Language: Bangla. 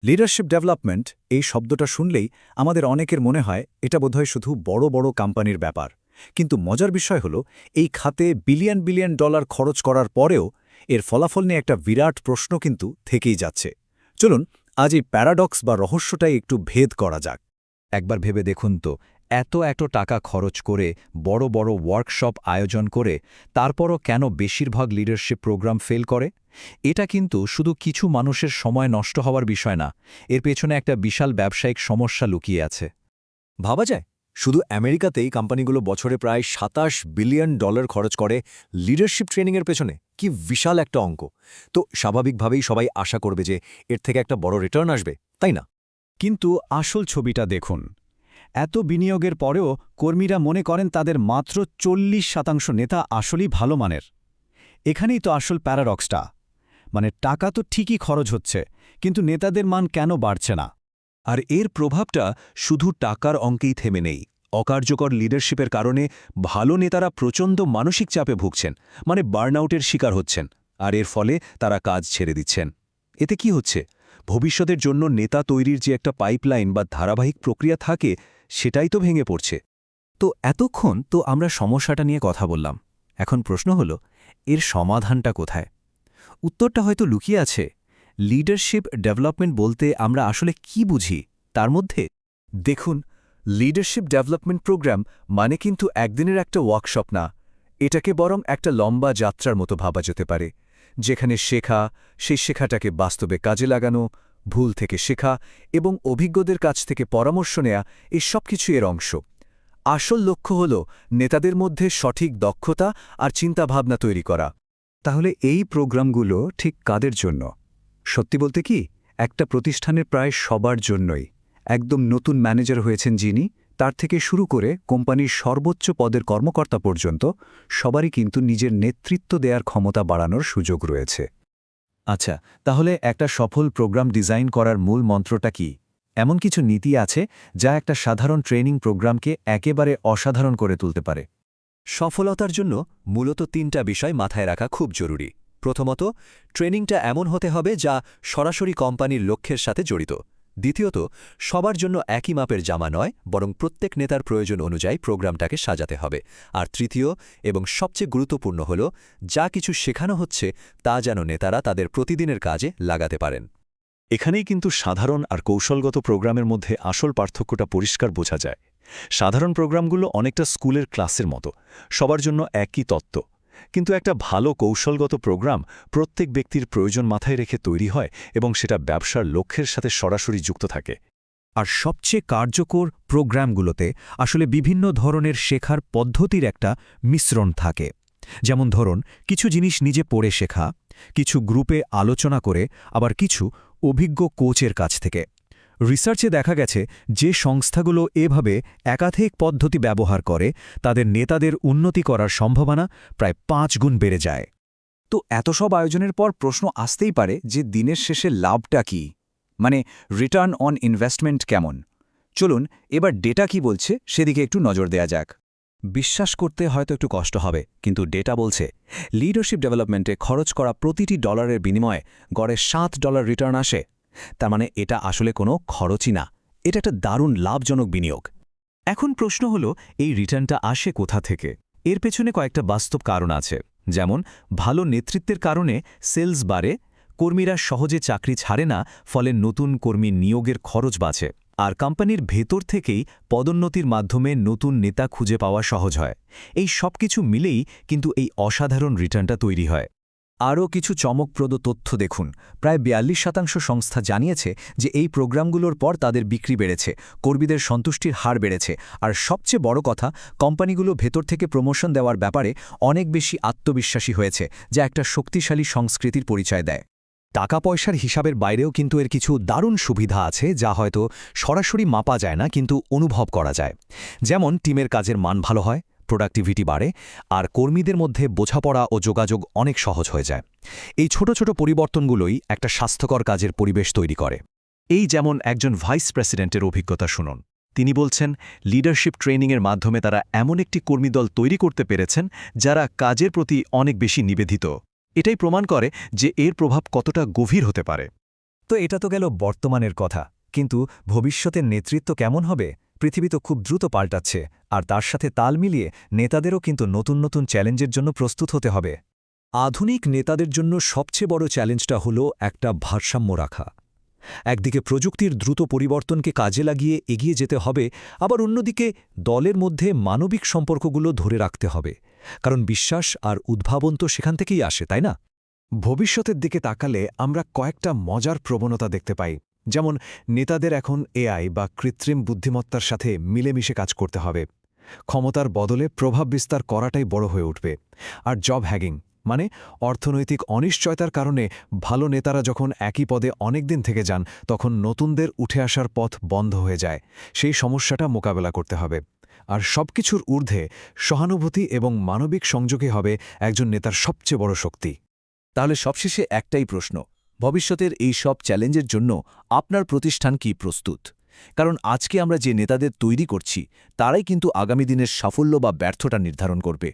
লিডারশিপ ডেভেলপমেন্ট এই শব্দটা শুনলেই আমাদের অনেকের মনে হয় এটা বোধহয় শুধু বড় বড় কোম্পানির ব্যাপার। কিন্তু মজার বিষয় হলো এই খাতে বিলিয়ন বিলিয়ন ডলার খরচ করার পরেও এর ফলাফল নিয়ে একটা বিরাট প্রশ্ন কিন্তু থেকেই যাচ্ছে। চলুন আজ এই প্যারাডক্স বা রহস্যটাই একটু ভেদ করা যাক। একবার ভেবে দেখুন তো, এত টাকা খরচ করে বড় বড় ওয়ার্কশপ আয়োজন করে তারপরও কেন বেশিরভাগ লিডারশিপ প্রোগ্রাম ফেল করে? এটা কিন্তু শুধু কিছু মানুষের সময় নষ্ট হওয়ার বিষয় না, এর পেছনে একটা বিশাল ব্যবসায়িক সমস্যা লুকিয়ে আছে। ভাবা যায়, শুধু আমেরিকাতেই কোম্পানিগুলো বছরে প্রায় $27 বিলিয়ন খরচ করে লিডারশিপ ট্রেনিংয়ের পেছনে। কি বিশাল একটা অঙ্ক! তো স্বাভাবিকভাবেই সবাই আশা করবে যে এর থেকে একটা বড় রিটার্ন আসবে, তাই না? কিন্তু আসল ছবিটা দেখুন। এত বিনিয়োগের পরেও কর্মীরা মনে করেন তাদের মাত্র 40% নেতা আসলেই ভালো মানের। এখানেই তো আসল প্যারাডক্সটা। মানে টাকা তো ঠিকই খরচ হচ্ছে, কিন্তু নেতাদের মান কেন বাড়ছে না? আর এর প্রভাবটা শুধু টাকার অঙ্কেই থেমে নেই। অকার্যকর লিডারশিপের কারণে ভালো নেতারা প্রচণ্ড মানসিক চাপে ভুগছেন, মানে বার্নআউটের শিকার হচ্ছেন, আর এর ফলে তারা কাজ ছেড়ে দিচ্ছেন। এতে কি হচ্ছে? ভবিষ্যতের জন্য নেতা তৈরির যে একটা পাইপলাইন বা ধারাবাহিক প্রক্রিয়া থাকে, সেটাই তো ভেঙে পড়ছে। তো এতক্ষণ তো আমরা সমস্যাটা নিয়ে কথা বললাম। এখন প্রশ্ন হলো, এর সমাধানটা কোথায়? উত্তরটা হয়তো লুকিয়ে আছে। লিডারশিপ ডেভেলপমেন্ট বলতে আমরা আসলে কি বুঝি তার মধ্যে? দেখুন, লিডারশিপ ডেভেলপমেন্ট প্রোগ্রাম মানে কিন্তু একদিনের একটা ওয়ার্কশপ না। এটাকে বরং একটা লম্বা যাত্রার মতো ভাবা যেতে পারে, যেখানে শেখা, সেই শেখাটাকে বাস্তবে কাজে লাগানো, ভুল থেকে শেখা এবং অভিজ্ঞদের কাছ থেকে পরামর্শ নেয়া, এই সব কিছু এর অংশ। আসল লক্ষ্য হল নেতাদের মধ্যে সঠিক দক্ষতা আর চিন্তাভাবনা তৈরি করা। তাহলে এই প্রোগ্রামগুলো ঠিক কাদের জন্য? সত্যি বলতে কি, একটা প্রতিষ্ঠানের প্রায় সবার জন্যই। একদম নতুন ম্যানেজার হয়েছেন যিনি, তার থেকে শুরু করে কোম্পানির সর্বোচ্চ পদের কর্মকর্তা পর্যন্ত সবারই কিন্তু নিজের নেতৃত্ব দেওয়ার ক্ষমতা বাড়ানোর সুযোগ রয়েছে। আচ্ছা, তাহলে একটা সফল প্রোগ্রাম ডিজাইন করার মূল মন্ত্রটা কি? এমন কিছু নীতি আছে যা একটা সাধারণ ট্রেনিং প্রোগ্রামকে একেবারে অসাধারণ করে তুলতে পারে? সফলতার জন্য মূলত 3টা বিষয় মাথায় রাখা খুব জরুরি। প্রথমত, ট্রেনিংটা এমন হতে হবে যা সরাসরি কোম্পানির লক্ষ্যের সাথে জড়িত। দ্বিতীয়ত, সবার জন্য একই মাপের জামা নয়, বরং প্রত্যেক নেতার প্রয়োজন অনুযায়ী প্রোগ্রামটাকে সাজাতে হবে। আর তৃতীয় এবং সবচেয়ে গুরুত্বপূর্ণ হল, যা কিছু শেখানো হচ্ছে তা যেন নেতারা তাদের প্রতিদিনের কাজে লাগাতে পারেন। এখানেই কিন্তু সাধারণ আর কৌশলগত প্রোগ্রামের মধ্যে আসল পার্থক্যটা পরিষ্কার বোঝা যায়। সাধারণ প্রোগ্রামগুলো অনেকটা স্কুলের ক্লাসের মতো, সবার জন্য একই তত্ত্ব। কিন্তু একটা ভালো কৌশলগত প্রোগ্রাম প্রত্যেক ব্যক্তির প্রয়োজন মাথায় রেখে তৈরি হয় এবং সেটা ব্যবসার লক্ষ্যের সাথে সরাসরি যুক্ত থাকে। আর সবচেয়ে কার্যকর প্রোগ্রামগুলোতে আসলে বিভিন্ন ধরনের শেখার পদ্ধতির একটা মিশ্রণ থাকে। যেমন ধরুন, কিছু জিনিস নিজে পড়ে শেখা, কিছু গ্রুপে আলোচনা করে, আবার কিছু অভিজ্ঞ কোচের কাছ থেকে। রিসার্চে দেখা গেছে যে সংস্থাগুলো এভাবে একাধিক পদ্ধতি ব্যবহার করে, তাদের নেতাদের উন্নতি করার সম্ভাবনা প্রায় 5 গুণ বেড়ে যায়। তো এত সব আয়োজনের পর প্রশ্ন আসতেই পারে যে দিনের শেষে লাভটা কি? মানে রিটার্ন অন ইনভেস্টমেন্ট কেমন? চলুন এবার ডেটা কি বলছে সেদিকে একটু নজর দেয়া যাক। বিশ্বাস করতে হয়তো একটু কষ্ট হবে, কিন্তু ডেটা বলছে লিডারশিপ ডেভেলপমেন্টে খরচ করা প্রতিটি ডলারের বিনিময়ে গড়ে $7 রিটার্ন আসে। তার মানে এটা আসলে কোনো খরচই না, এটা একটা দারুণ লাভজনক বিনিয়োগ। এখন প্রশ্ন হলো, এই রিটার্নটা আসে কোথা থেকে? এর পেছনে কয়েকটা বাস্তব কারণ আছে। যেমন, ভালো নেতৃত্বের কারণে সেলস বাড়ে, কর্মীরা সহজে চাকরি ছাড়ে না, ফলে নতুন কর্মী নিয়োগের খরচ বাঁচে। আর কোম্পানির ভেতর থেকেই পদোন্নতির মাধ্যমে নতুন নেতা খুঁজে পাওয়া সহজ হয়। এই সব কিছু মিলেই কিন্তু এই অসাধারণ রিটার্নটা তৈরি হয়। আরও কিছু চমকপ্রদ তথ্য দেখুন। প্রায় 42% সংস্থা জানিয়েছে যে এই প্রোগ্রামগুলোর পর তাদের বিক্রি বেড়েছে, কর্মীদের সন্তুষ্টির হার বেড়েছে, আর সবচেয়ে বড় কথা, কোম্পানিগুলো ভেতর থেকে প্রমোশন দেওয়ার ব্যাপারে অনেক বেশি আত্মবিশ্বাসী হয়েছে, যা একটা শক্তিশালী সংস্কৃতির পরিচয় দেয়। টাকা পয়সার হিসাবের বাইরেও কিন্তু এর কিছু দারুণ সুবিধা আছে যা হয়তো সরাসরি মাপা যায় না, কিন্তু অনুভব করা যায়। যেমন, টিমের কাজের মান ভালো হয়, প্রোডাক্টিভিটি বাড়ে, আর কর্মীদের মধ্যে বোঝাপড়া ও যোগাযোগ অনেক সহজ হয়ে যায়। এই ছোট ছোট পরিবর্তনগুলোই একটা স্বাস্থ্যকর কাজের পরিবেশ তৈরি করে। এই যেমন একজন ভাইস প্রেসিডেন্টের অভিজ্ঞতা শুনুন। তিনি বলছেন, লিডারশিপ ট্রেনিংয়ের মাধ্যমে তারা এমন একটি কর্মীদল তৈরি করতে পেরেছেন যারা কাজের প্রতি অনেক বেশি নিবেদিত। এটাই প্রমাণ করে যে এর প্রভাব কতটা গভীর হতে পারে। তো এটা তো গেল বর্তমানের কথা, কিন্তু ভবিষ্যতের নেতৃত্ব কেমন হবে? পৃথিবী তো খুব দ্রুত পাল্টাচ্ছে, আর তার সাথে তাল মিলিয়ে নেতাদেরও কিন্তু নতুন নতুন চ্যালেঞ্জের জন্য প্রস্তুত হতে হবে। আধুনিক নেতাদের জন্য সবচেয়ে বড় চ্যালেঞ্জটা হলো একটা ভারসাম্য রাখা। একদিকে প্রযুক্তির দ্রুত পরিবর্তনকে কাজে লাগিয়ে এগিয়ে যেতে হবে, আবার অন্যদিকে দলের মধ্যে মানবিক সম্পর্কগুলো ধরে রাখতে হবে, কারণ বিশ্বাস আর উদ্ভাবন তো সেখান থেকেই আসে, তাই না? ভবিষ্যতের দিকে তাকালে আমরা কয়েকটা মজার প্রবণতা দেখতে পাই, যেমন নেতাদের এখন এআই বা কৃত্রিম বুদ্ধিমত্তার সাথে মিলেমিশে কাজ করতে হবে। ক্ষমতার বদলে প্রভাব বিস্তার করাটাই বড় হয়ে উঠবে। আর জব হ্যাগিং মানে অর্থনৈতিক অনিশ্চয়তার কারণে ভালো নেতারা যখন একই পদে অনেক দিন থেকে যান, তখন নতুনদের উঠে আসার পথ বন্ধ হয়ে যায়। সেই সমস্যাটা মোকাবেলা করতে হবে। আর সবকিছুর ঊর্ধ্বে সহানুভূতি এবং মানবিক সংযোগই হবে একজন নেতার সবচেয়ে বড় শক্তি। তাহলে সবশেষে একটাই প্রশ্ন, ভবিষ্যতের এই সব চ্যালেঞ্জের জন্য আপনার প্রতিষ্ঠান কি প্রস্তুত? কারণ আজকে আমরা যে নেতাদের তৈরি করছি, তারাই কিন্তু আগামী দিনের সাফল্য বা ব্যর্থতা নির্ধারণ করবে।